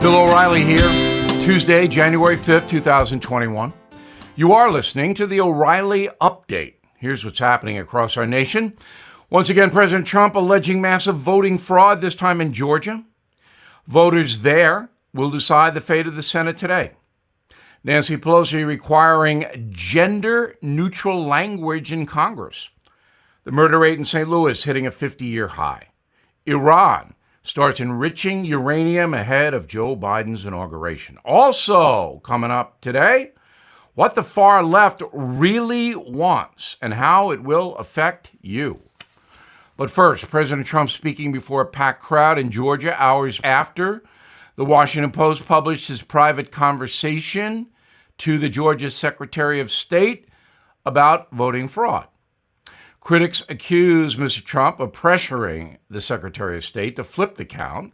Bill O'Reilly here, Tuesday, January 5th, 2021. You are listening to the O'Reilly Update. Here's what's happening across our nation. Once again, President Trump alleging massive voting fraud, this time in Georgia. Voters there will decide the fate of the Senate today. Nancy Pelosi requiring gender-neutral language in Congress. The murder rate in St. Louis hitting a 50-year high. Iran starts enriching uranium ahead of Joe Biden's inauguration. Also, coming up today, what the far left really wants and how it will affect you. But first, President Trump speaking before a packed crowd in Georgia hours after the Washington Post published his private conversation to the Georgia Secretary of State about voting fraud. Critics accuse Mr. Trump of pressuring the Secretary of State to flip the count.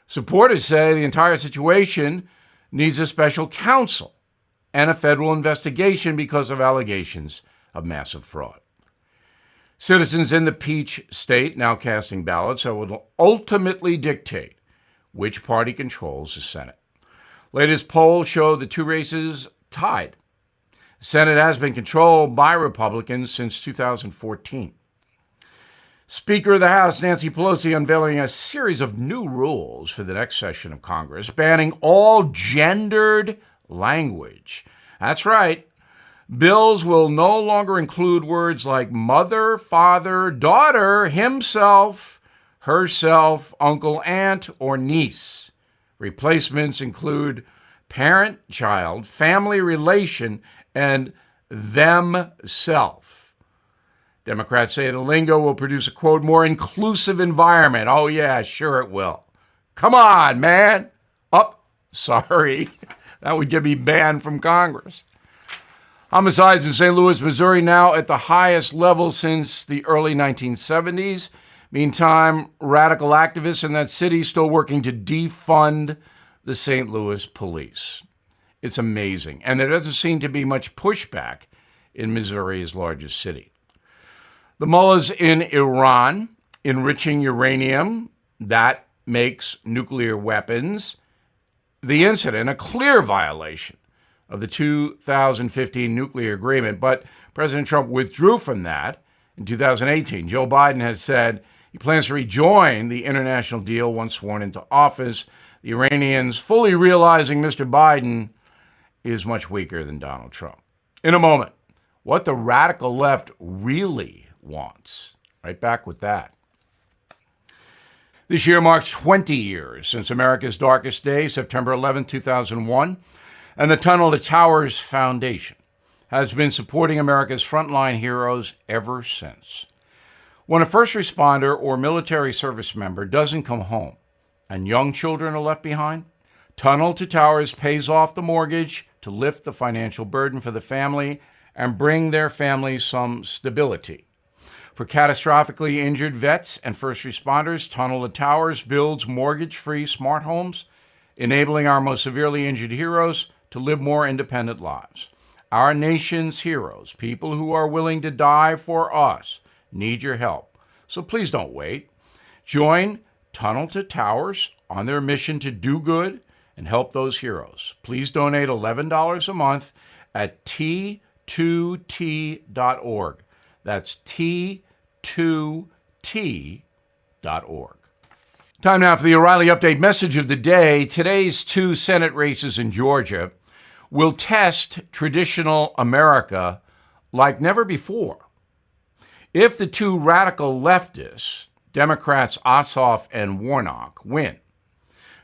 Supporters say the entire situation needs a special counsel and a federal investigation because of allegations of massive fraud. Citizens in the Peach State now casting ballots that will ultimately dictate which party controls the Senate. Latest polls show the two races tied. The Senate has been controlled by Republicans since 2014. Speaker of the House Nancy Pelosi unveiling a series of new rules for the next session of Congress, banning all gendered language. That's right. Bills will no longer include words like mother, father, daughter, himself, herself, uncle, aunt, or niece. Replacements include parent, child, family relation, and themself. Democrats say the lingo will produce a, quote, more inclusive environment. Oh, yeah, sure it will. Come on, man. Sorry. That would get me banned from Congress. Homicides in St. Louis, Missouri now at the highest level since the early 1970s. Meantime, radical activists in that city still working to defund the St. Louis police. It's amazing. And there doesn't seem to be much pushback in Missouri's largest city. The mullahs in Iran enriching uranium that makes nuclear weapons. The incident, a clear violation of the 2015 nuclear agreement, but President Trump withdrew from that in 2018. Joe Biden has said he plans to rejoin the international deal once sworn into office. The Iranians fully realizing Mr. Biden is much weaker than Donald Trump. In a moment, what the radical left really wants. Right back with that. This year marks 20 years since America's darkest day, September 11, 2001, and the Tunnel to Towers Foundation has been supporting America's frontline heroes ever since. When a first responder or military service member doesn't come home and young children are left behind, Tunnel to Towers pays off the mortgage to lift the financial burden for the family and bring their families some stability. For catastrophically injured vets and first responders, Tunnel to Towers builds mortgage-free smart homes, enabling our most severely injured heroes to live more independent lives. Our nation's heroes, people who are willing to die for us, need your help. So please don't wait. Join Tunnel to Towers on their mission to do good and help those heroes. Please donate $11 a month at T2T.org. That's T2T.org. Time now for the O'Reilly Update message of the day. Today's two Senate races in Georgia will test traditional America like never before. If the two radical leftists, Democrats Ossoff and Warnock, win,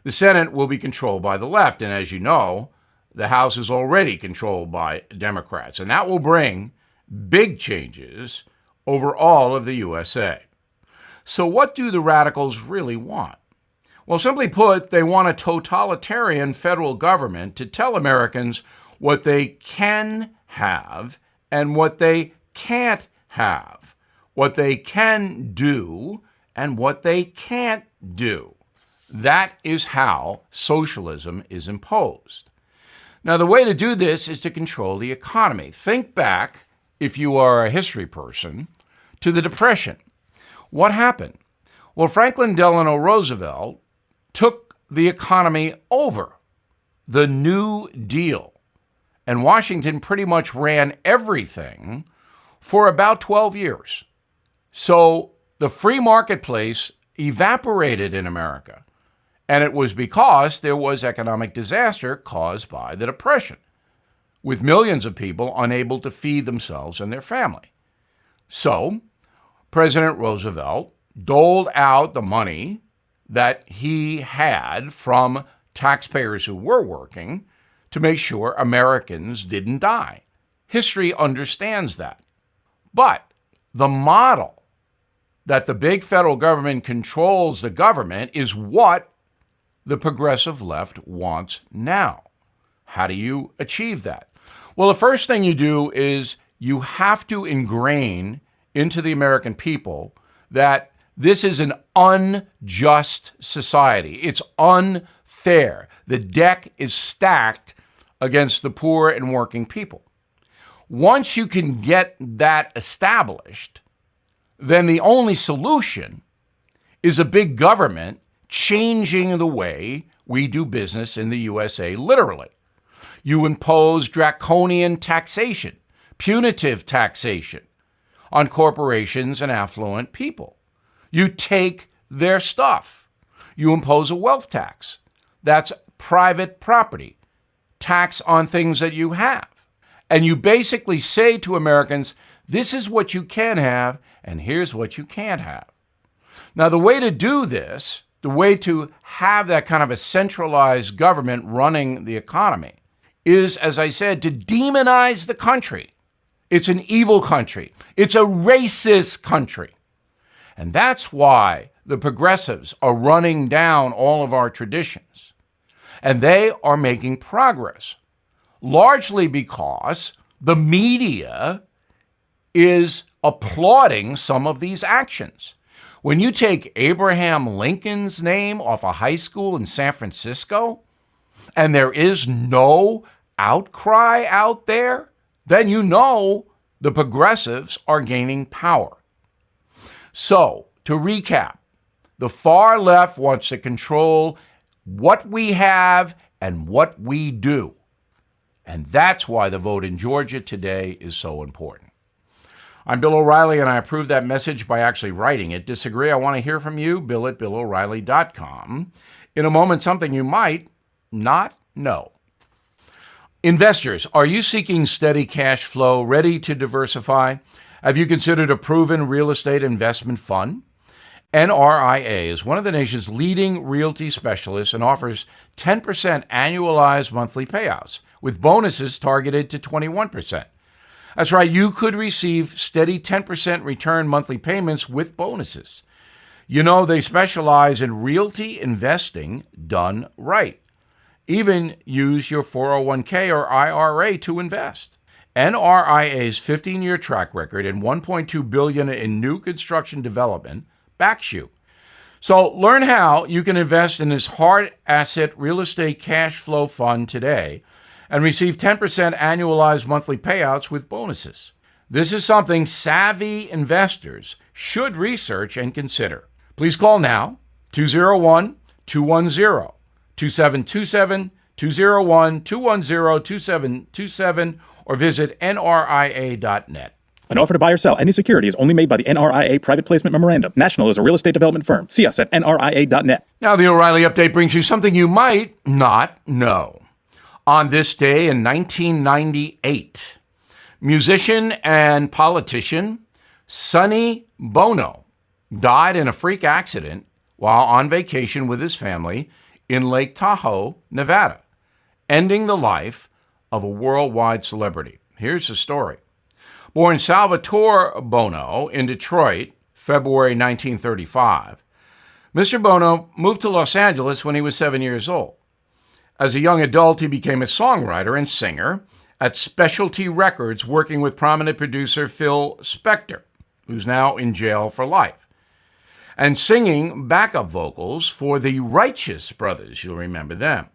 the Senate will be controlled by the left. And as you know, the House is already controlled by Democrats. And that will bring big changes over all of the USA. So what do the radicals really want? Well, simply put, they want a totalitarian federal government to tell Americans what they can have and what they can't have, what they can do and what they can't do. That is how socialism is imposed. Now, the way to do this is to control the economy. Think back, if you are a history person, to the Depression. What happened? Well, Franklin Delano Roosevelt took the economy over the New Deal. And Washington pretty much ran everything for about 12 years. So the free marketplace evaporated in America. And it was because there was economic disaster caused by the Depression, with millions of people unable to feed themselves and their family. So President Roosevelt doled out the money that he had from taxpayers who were working to make sure Americans didn't die. History understands that. But the model that the big federal government controls the government is what the progressive left wants now. How do you achieve that? Well, the first thing you do is you have to ingrain into the American people that this is an unjust society. It's unfair. The deck is stacked against the poor and working people. Once you can get that established, then the only solution is a big government changing the way we do business in the USA, literally. You impose draconian taxation, punitive taxation on corporations and affluent people. You take their stuff. You impose a wealth tax. That's private property, tax on things that you have. And you basically say to Americans, this is what you can have, and here's what you can't have. Now, the way to do this, the way to have that kind of a centralized government running the economy is, as I said, to demonize the country. It's an evil country. It's a racist country. And that's why the progressives are running down all of our traditions. And they are making progress, largely because the media is applauding some of these actions. When you take Abraham Lincoln's name off a high school in San Francisco, and there is no outcry out there, then you know the progressives are gaining power. So, to recap, the far left wants to control what we have and what we do. And that's why the vote in Georgia today is so important. I'm Bill O'Reilly, and I approve that message by actually writing it. Disagree? I want to hear from you, bill@BillO'Reilly.com. In a moment, something you might not know. Investors, are you seeking steady cash flow, ready to diversify? Have you considered a proven real estate investment fund? NRIA is one of the nation's leading realty specialists and offers 10% annualized monthly payouts, with bonuses targeted to 21%. That's right, you could receive steady 10% return monthly payments with bonuses. You know, they specialize in realty investing done right. Even use your 401k or IRA to invest. NRIA's 15-year track record and $1.2 billion in new construction development backs you. So learn how you can invest in this hard asset real estate cash flow fund today and receive 10% annualized monthly payouts with bonuses. This is something savvy investors should research and consider. Please call now, 201-210-2727, 201-210-2727, or visit nria.net. An offer to buy or sell any security is only made by the NRIA Private Placement Memorandum. National is a real estate development firm. See us at nria.net. Now, the O'Reilly Update brings you something you might not know. On this day in 1998, musician and politician Sonny Bono died in a freak accident while on vacation with his family in Lake Tahoe, Nevada, ending the life of a worldwide celebrity. Here's the story. Born Salvatore Bono in Detroit, February 1935, Mr. Bono moved to Los Angeles when he was 7 years old. As a young adult, he became a songwriter and singer at Specialty Records, working with prominent producer Phil Spector, who's now in jail for life, and singing backup vocals for the Righteous Brothers. You'll remember them.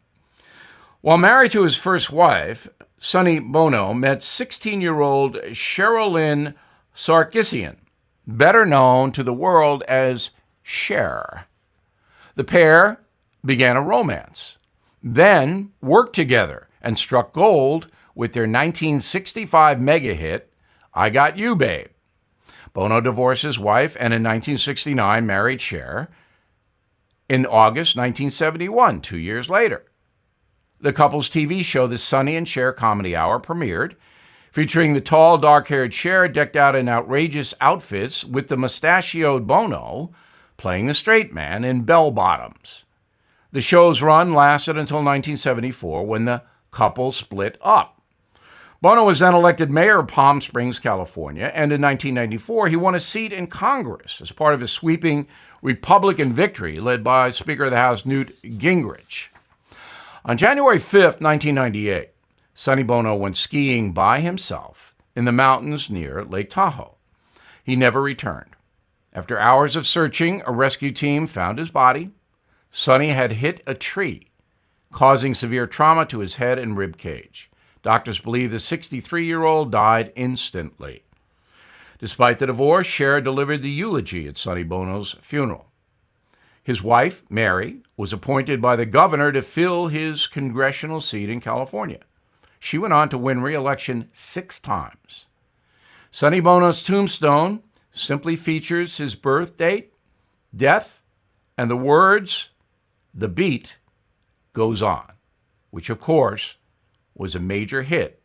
While married to his first wife, Sonny Bono met 16-year-old Sherilyn Sarkisian, better known to the world as Cher. The pair began a romance. then worked together and struck gold with their 1965 mega hit, I Got You, Babe. Bono divorced his wife and in 1969 married Cher. In August 1971, 2 years later, the couple's TV show, The Sonny and Cher Comedy Hour, premiered, featuring the tall, dark-haired Cher decked out in outrageous outfits with the mustachioed Bono playing the straight man in bell-bottoms. The show's run lasted until 1974 when the couple split up. Bono was then elected mayor of Palm Springs, California, and in 1994 he won a seat in Congress as part of his sweeping Republican victory led by Speaker of the House Newt Gingrich. On January 5th, 1998, Sonny Bono went skiing by himself in the mountains near Lake Tahoe. He never returned. After hours of searching, a rescue team found his body. Sonny had hit a tree, causing severe trauma to his head and rib cage. Doctors believe the 63-year-old died instantly. Despite the divorce, Cher delivered the eulogy at Sonny Bono's funeral. His wife, Mary, was appointed by the governor to fill his congressional seat in California. She went on to win re-election 6 times. Sonny Bono's tombstone simply features his birth date, death, and the words, "The beat goes on," which, of course, was a major hit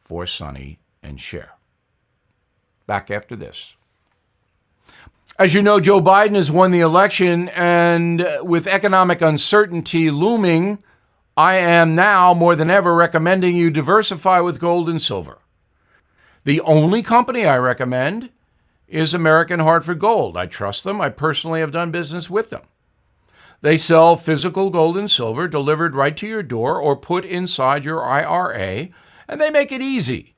for Sonny and Cher. Back after this. As you know, Joe Biden has won the election, and with economic uncertainty looming, I am now more than ever recommending you diversify with gold and silver. The only company I recommend is American Hartford Gold. I trust them. I personally have done business with them. They sell physical gold and silver delivered right to your door or put inside your IRA, and they make it easy.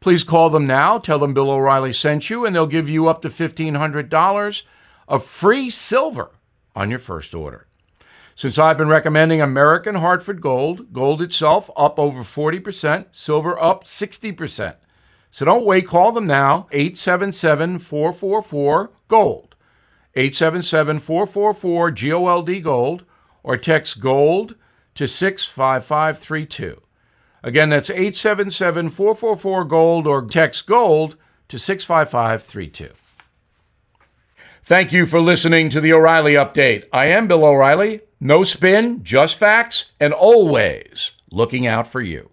Please call them now, tell them Bill O'Reilly sent you, and they'll give you up to $1,500 of free silver on your first order. Since I've been recommending American Hartford Gold, gold itself up over 40%, silver up 60%. So don't wait, call them now, 877-444-GOLD. 877-444-GOLD Gold, or text GOLD to 65532. Again, that's 877-444-GOLD, or text GOLD to 65532. Thank you for listening to the O'Reilly Update. I am Bill O'Reilly. No spin, just facts, and always looking out for you.